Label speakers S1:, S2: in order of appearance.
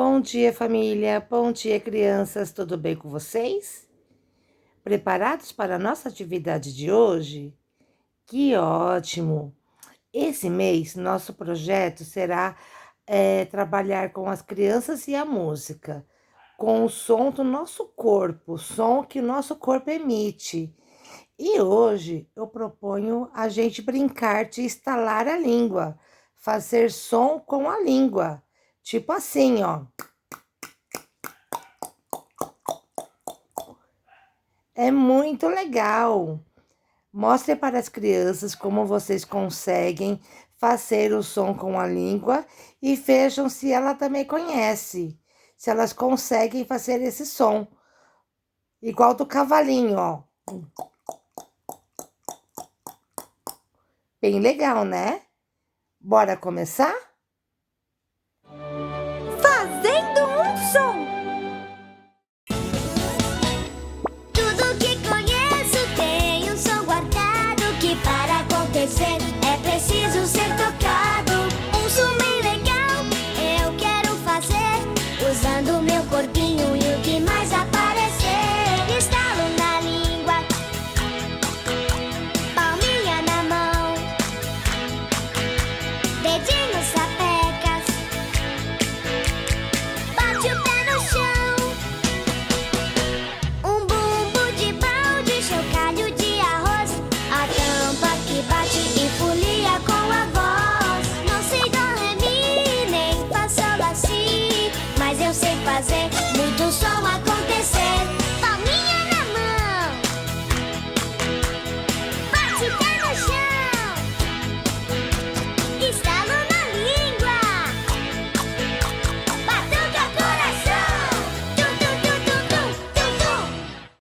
S1: Bom dia, família. Bom dia, crianças. Tudo bem com vocês? Preparados para a nossa atividade de hoje? Que ótimo! Esse mês, nosso projeto será trabalhar com as crianças e a música, com o som do nosso corpo, o som que o nosso corpo emite. E hoje eu proponho a gente brincar de estalar a língua, fazer som com a língua, tipo assim, ó. É muito legal. Mostre para as crianças como vocês conseguem fazer o som com a língua e vejam se ela também conhece, se elas conseguem fazer esse som, igual do cavalinho, ó. Bem legal, né? Bora começar?
S2: Fazendo um som. Tudo que conheço tem um som guardado que para acontecer é preciso ser tocado. Um som bem legal eu quero fazer, usando meu corpinho e o que mais aparecer. Estalo na língua, palminha na mão, dedinhos sapecas, bate o pé no chão. Um bumbo de balde, chocalho de arroz, a tampa que bate e folia com a voz. Não sei dó, ré, mi, nem fá, sol, lá, si, mas eu sei fazer